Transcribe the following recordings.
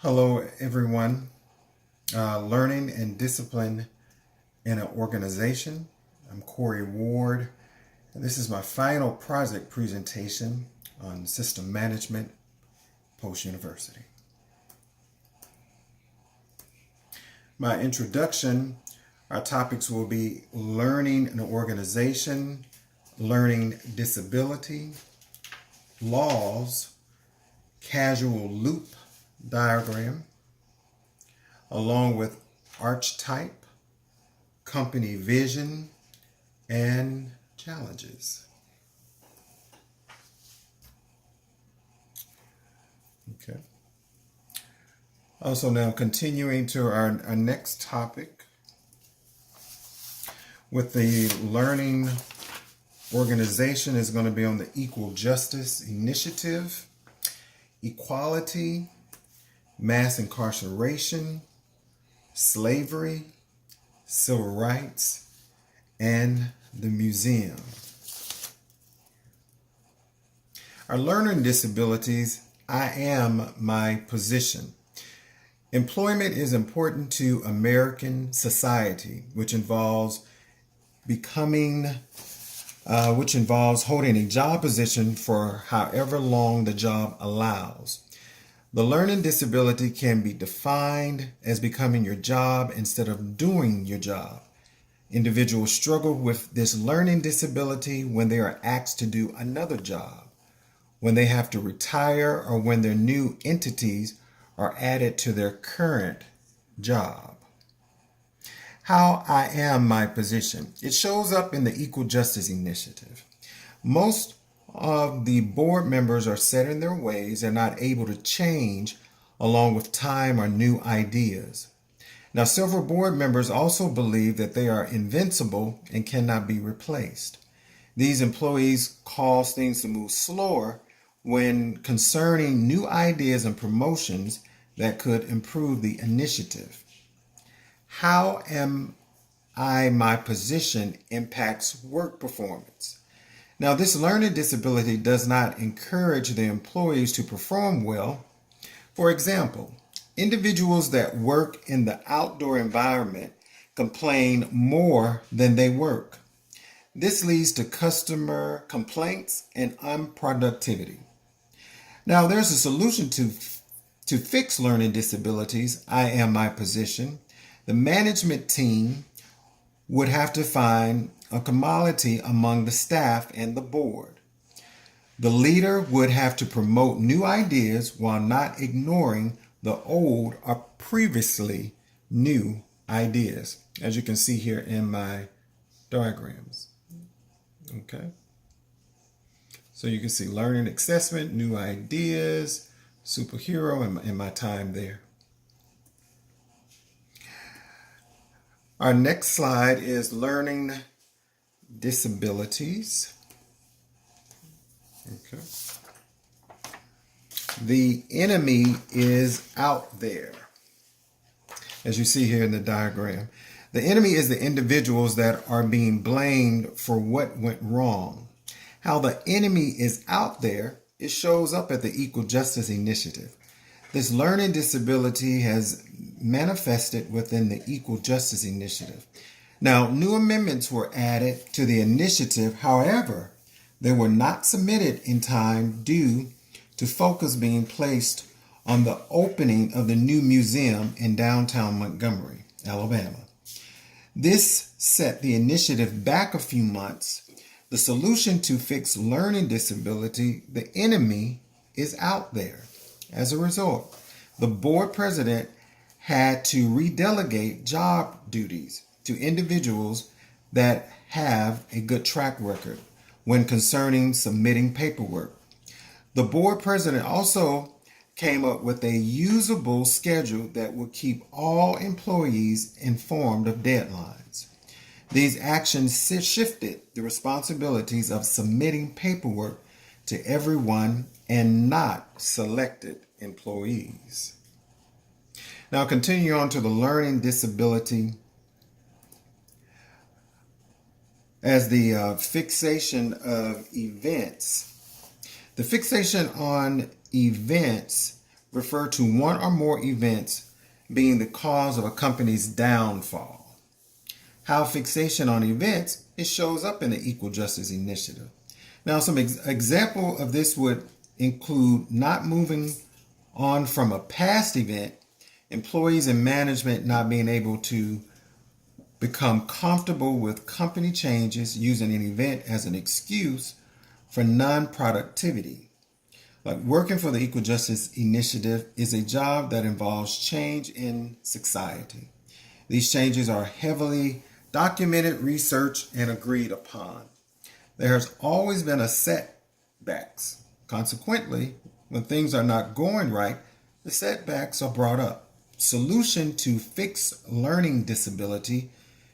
Hello, everyone. Learning and discipline in an organization. I'm Corey Ward, and this is my final project presentation on system management post-university. My introduction, our topics will be learning an organization, learning disability, laws, causal loop diagram, along with archetype, company vision, and challenges. Okay. Also now continuing to our next topic with the learning organization is going to be on the Equal Justice Initiative, equality, mass incarceration, slavery, civil rights, and the museum. Our learning disabilities, I am my position. Employment is important to American society, which involves holding a job position for however long the job allows. The learning disability can be defined as becoming your job instead of doing your job. Individuals struggle with this learning disability when they are asked to do another job, when they have to retire, or when their new entities are added to their current job. How I am my position. It shows up in the Equal Justice Initiative. Most of the board members are set in their ways and not able to change along with time or new ideas. Now, several board members also believe that they are invincible and cannot be replaced. These employees cause things to move slower when concerning new ideas and promotions that could improve the initiative. How am I my position impacts work performance. Now, this learning disability does not encourage the employees to perform well. For example, individuals that work in the outdoor environment complain more than they work. This leads to customer complaints and unproductivity. Now, there's a solution to fix learning disabilities. I am my position. The management team would have to find a commodity among the staff and the board. The leader would have to promote new ideas while not ignoring the old or previously new ideas, as you can see here in my diagrams. Okay. So you can see learning assessment, new ideas, superhero in my time there. Our next slide is learning disabilities. Okay. The enemy is out there, as you see here in the diagram. The enemy is the individuals that are being blamed for what went wrong. How the enemy is out there, it shows up at the Equal Justice Initiative. This learning disability has manifested within the Equal Justice Initiative. Now, new amendments were added to the initiative. However, they were not submitted in time due to focus being placed on the opening of the new museum in downtown Montgomery, Alabama. This set the initiative back a few months. The solution to fix learning disability, the enemy, is out there. As a result, the board president had to redelegate job duties to individuals that have a good track record when concerning submitting paperwork. The board president also came up with a usable schedule that would keep all employees informed of deadlines. These actions shifted the responsibilities of submitting paperwork to everyone and not selected employees. Now, continue on to the learning disability as the fixation of events. The fixation on events refer to one or more events being the cause of a company's downfall. How fixation on events, it shows up in the Equal Justice Initiative. Now, some example of this would include not moving on from a past event, employees and management not being able to become comfortable with company changes, using an event as an excuse for non-productivity. Like working for the Equal Justice Initiative is a job that involves change in society. These changes are heavily documented, researched, and agreed upon. There has always been a setbacks. Consequently, when things are not going right, the setbacks are brought up. Solution to fix learning disability,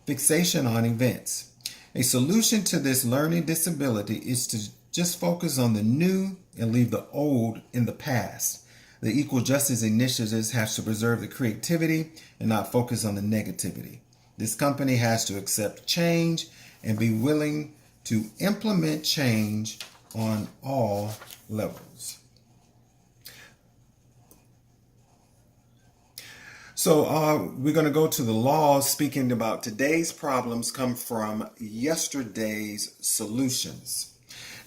fixation on events. A solution to this learning disability is to just focus on the new and leave the old in the past. The Equal Justice Initiatives have to preserve the creativity and not focus on the negativity. This company has to accept change and be willing to implement change on all levels. So we're going to go to the laws speaking about today's problems come from yesterday's solutions.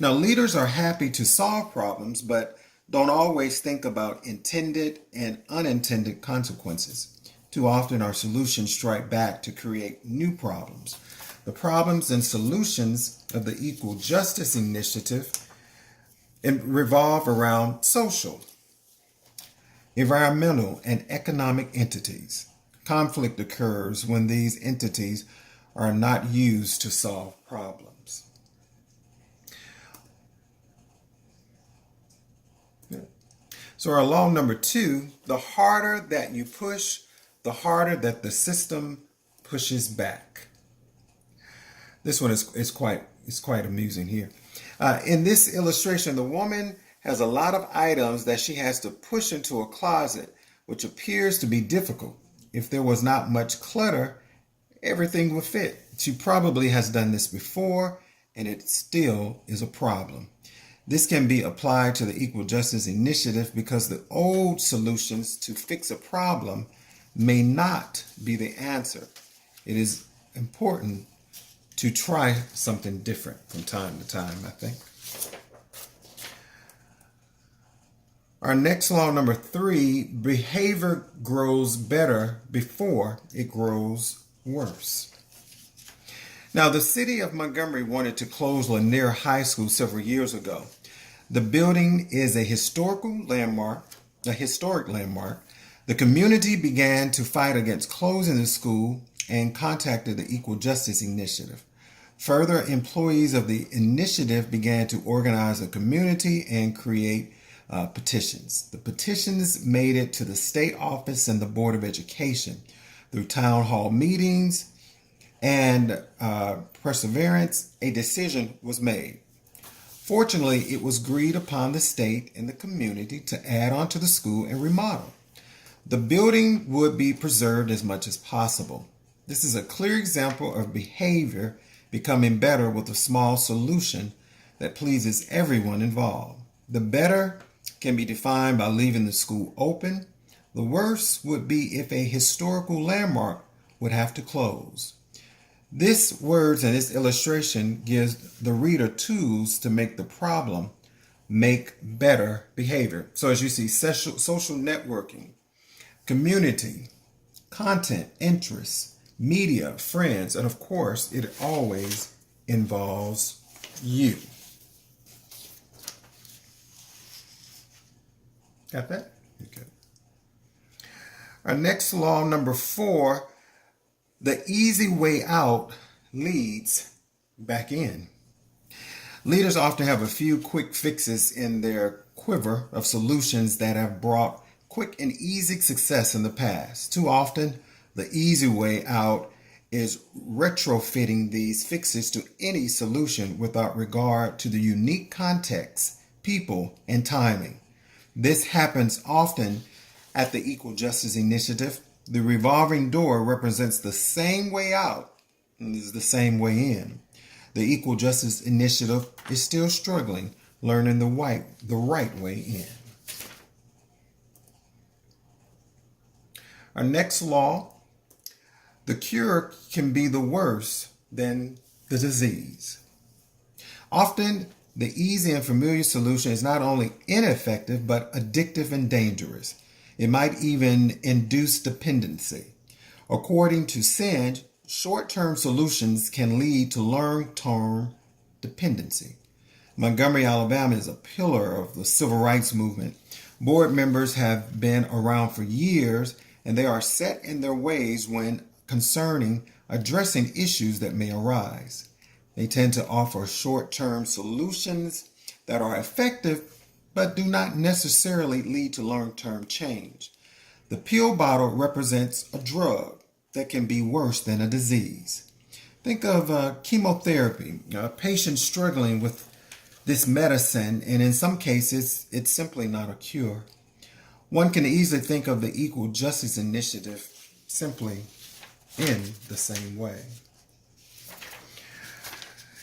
Now, leaders are happy to solve problems, but don't always think about intended and unintended consequences. Too often, our solutions strike back to create new problems. The problems and solutions of the Equal Justice Initiative revolve around social, environmental, and economic entities. Conflict occurs when these entities are not used to solve problems. So our law number 2, the harder that you push, the harder that the system pushes back. This one is quite amusing here. In this illustration, the woman has a lot of items that she has to push into a closet, which appears to be difficult. If there was not much clutter, everything would fit. She probably has done this before, and it still is a problem. This can be applied to the Equal Justice Initiative because the old solutions to fix a problem may not be the answer. It is important to try something different from time to time, I think. Our next law, number 3, behavior grows better before it grows worse. Now, the city of Montgomery wanted to close Lanier High School several years ago. The building is a historic landmark. The community began to fight against closing the school and contacted the Equal Justice Initiative. Further, employees of the initiative began to organize a community and create petitions. The petitions made it to the state office and the Board of Education. Through town hall meetings and perseverance, a decision was made. Fortunately, it was agreed upon the state and the community to add on to the school and remodel. The building would be preserved as much as possible. This is a clear example of behavior becoming better with a small solution that pleases everyone involved. The better can be defined by leaving the school open. The worse would be if a historical landmark would have to close. This words and this illustration gives the reader tools to make the problem make better behavior. So as you see, social networking, community, content, interests, media, friends, and of course, it always involves you. Got that? Okay. Our next law, number 4, the easy way out leads back in. Leaders often have a few quick fixes in their quiver of solutions that have brought quick and easy success in the past. Too often, the easy way out is retrofitting these fixes to any solution without regard to the unique context, people, and timing. This happens often at the Equal Justice Initiative. The revolving door represents the same way out and is the same way in. The Equal Justice Initiative is still struggling, learning the right way in. Our next law: the cure can be the worse than the disease. Often, the easy and familiar solution is not only ineffective, but addictive and dangerous. It might even induce dependency. According to Senge, short-term solutions can lead to long-term dependency. Montgomery, Alabama is a pillar of the civil rights movement. Board members have been around for years, and they are set in their ways when concerning addressing issues that may arise. They tend to offer short-term solutions that are effective but do not necessarily lead to long-term change. The pill bottle represents a drug that can be worse than a disease. Think of chemotherapy, a patient struggling with this medicine, and in some cases, it's simply not a cure. One can easily think of the Equal Justice Initiative simply in the same way.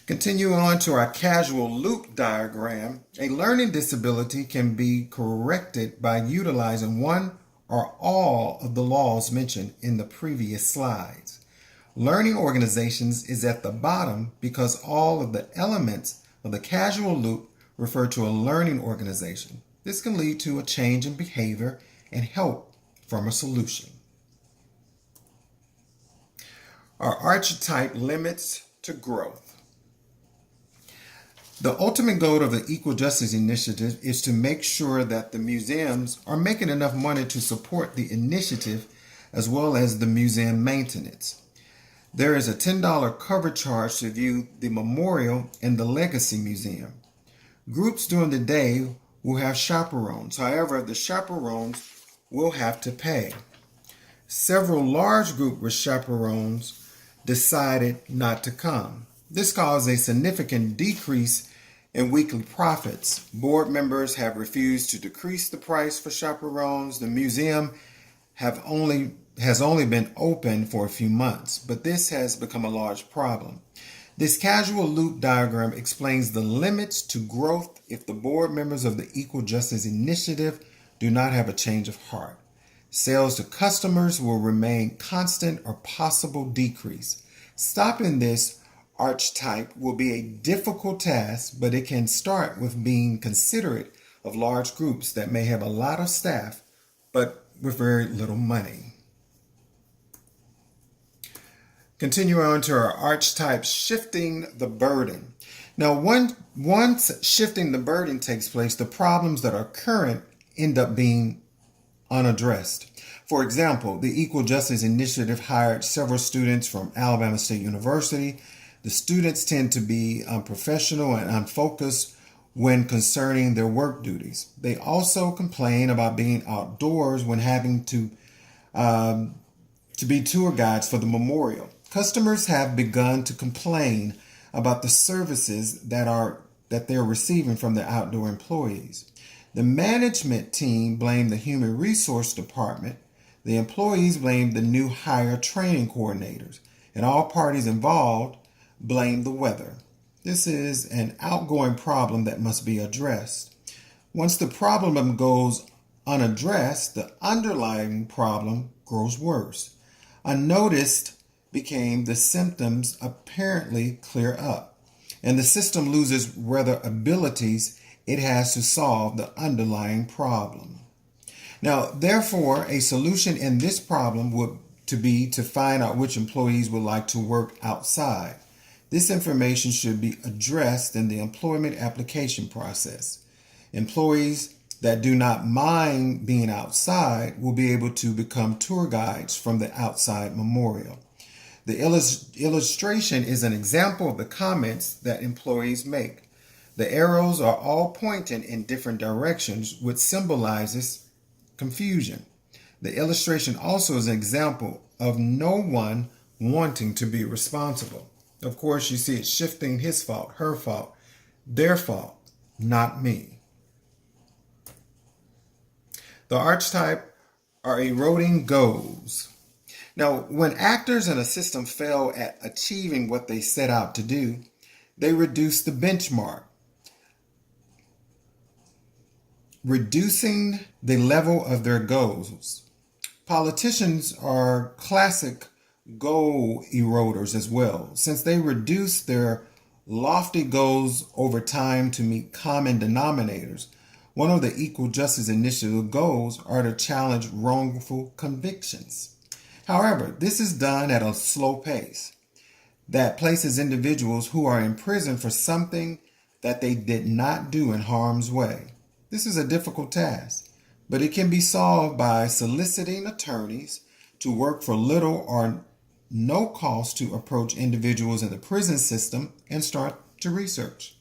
Continuing on to our causal loop diagram, a learning disability can be corrected by utilizing one or all of the laws mentioned in the previous slides. Learning organizations is at the bottom because all of the elements of the causal loop refer to a learning organization. This can lead to a change in behavior and help from a solution. Our archetype: limits to growth. The ultimate goal of the Equal Justice Initiative is to make sure that the museums are making enough money to support the initiative as well as the museum maintenance. There is a $10 cover charge to view the Memorial and the Legacy Museum. Groups during the day will have chaperones. However, the chaperones will have to pay. Several large groups with chaperones decided not to come. This caused a significant decrease in weekly profits. Board members have refused to decrease the price for chaperones. The museum has only been open for a few months, but this has become a large problem. This causal loop diagram explains the limits to growth if the board members of the Equal Justice Initiative do not have a change of heart. Sales to customers will remain constant or possible decrease. Stopping this archetype will be a difficult task, but it can start with being considerate of large groups that may have a lot of staff, but with very little money. Continue on to our archetype: shifting the burden. Now, once shifting the burden takes place, the problems that are current end up being unaddressed. For example, the Equal Justice Initiative hired several students from Alabama State University. The students tend to be unprofessional and unfocused when concerning their work duties. They also complain about being outdoors when having to be tour guides for the memorial. Customers have begun to complain about the services that they're receiving from their outdoor employees. The management team blamed the human resource department. The employees blamed the new hire training coordinators, and all parties involved blamed the weather. This is an outgoing problem that must be addressed. Once the problem goes unaddressed, the underlying problem grows worse. Unnoticed became the symptoms apparently clear up, and the system loses rather abilities it has to solve the underlying problem. Now, therefore, a solution in this problem would be to find out which employees would like to work outside. This information should be addressed in the employment application process. Employees that do not mind being outside will be able to become tour guides from the outside memorial. The illustration is an example of the comments that employees make. The arrows are all pointing in different directions, which symbolizes confusion. The illustration also is an example of no one wanting to be responsible. Of course, you see it shifting: his fault, her fault, their fault, not me. The archetype are eroding goals. Now, when actors in a system fail at achieving what they set out to do, they reduce the benchmark, reducing the level of their goals. Politicians are classic goal eroders as well, since they reduce their lofty goals over time to meet common denominators. One of the Equal Justice Initiative goals are to challenge wrongful convictions. However, this is done at a slow pace that places individuals who are in prison for something that they did not do in harm's way. This is a difficult task, but it can be solved by soliciting attorneys to work for little or no cost to approach individuals in the prison system and start to research.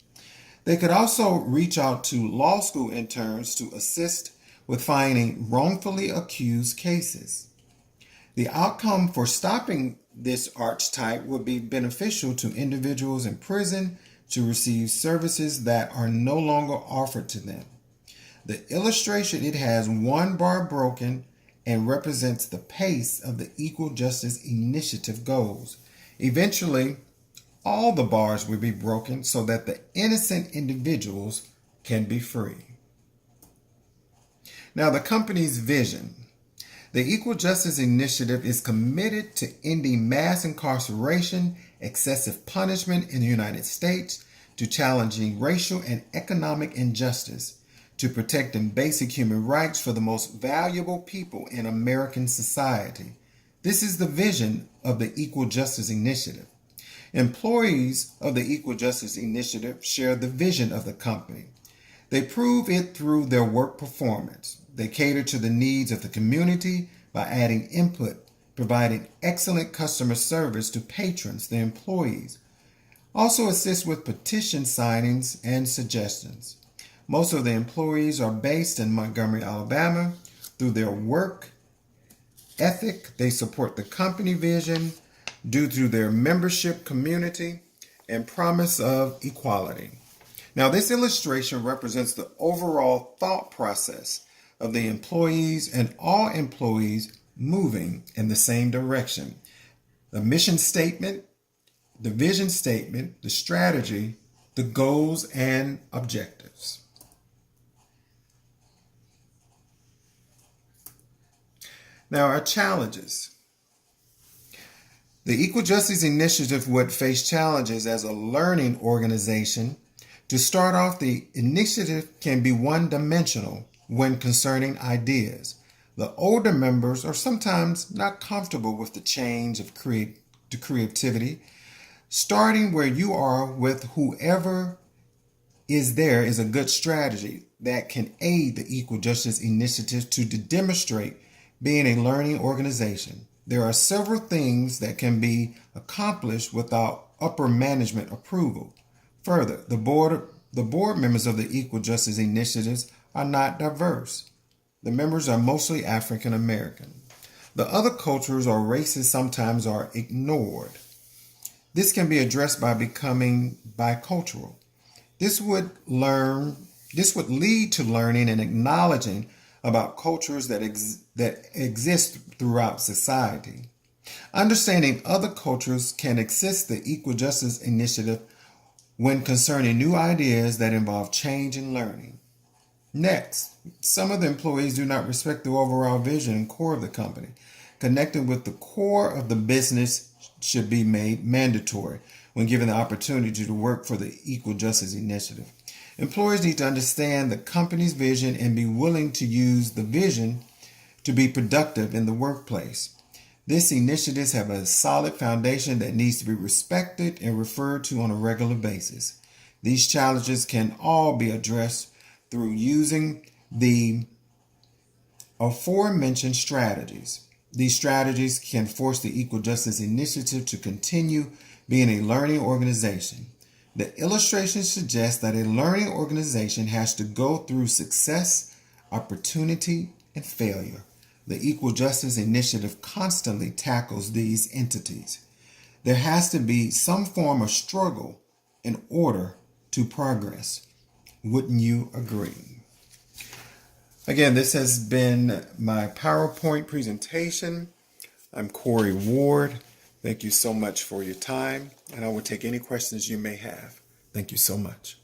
They could also reach out to law school interns to assist with finding wrongfully accused cases. The outcome for stopping this archetype would be beneficial to individuals in prison to receive services that are no longer offered to them. The illustration, it has one bar broken and represents the pace of the Equal Justice Initiative goals. Eventually, all the bars will be broken so that the innocent individuals can be free. Now, the company's vision. The Equal Justice Initiative is committed to ending mass incarceration, excessive punishment in the United States, to challenging racial and economic injustice, to protecting basic human rights for the most valuable people in American society. This is the vision of the Equal Justice Initiative. Employees of the Equal Justice Initiative share the vision of the company. They prove it through their work performance. They cater to the needs of the community by adding input, providing excellent customer service to patrons, the employees. Also assist with petition signings and suggestions. Most of the employees are based in Montgomery, Alabama. Through their work ethic, they support the company vision due to their membership community and promise of equality. Now, this illustration represents the overall thought process of the employees and all employees moving in the same direction. The mission statement, the vision statement, the strategy, the goals and objectives. Now, our challenges. The Equal Justice Initiative would face challenges as a learning organization. To start off, the initiative can be one-dimensional when concerning ideas. The older members are sometimes not comfortable with the change of creativity. Starting where you are with whoever is there is a good strategy that can aid the Equal Justice Initiative to demonstrate being a learning organization. There are several things that can be accomplished without upper management approval. Further, the board members of the Equal Justice Initiatives are not diverse. The members are mostly African American. The other cultures or races sometimes are ignored. This can be addressed by becoming bicultural. This would lead to learning and acknowledging about cultures that exist throughout society. Understanding other cultures can assist the Equal Justice Initiative when concerning new ideas that involve change and learning. Next, some of the employees do not respect the overall vision and core of the company. Connecting with the core of the business should be made mandatory when given the opportunity to work for the Equal Justice Initiative. Employees need to understand the company's vision and be willing to use the vision to be productive in the workplace. This initiative has a solid foundation that needs to be respected and referred to on a regular basis. These challenges can all be addressed through using the aforementioned strategies. These strategies can force the Equal Justice Initiative to continue being a learning organization. The illustration suggests that a learning organization has to go through success, opportunity, and failure. The Equal Justice Initiative constantly tackles these entities. There has to be some form of struggle in order to progress. Wouldn't you agree? Again, this has been my PowerPoint presentation. I'm Corey Ward. Thank you so much for your time, and I will take any questions you may have. Thank you so much.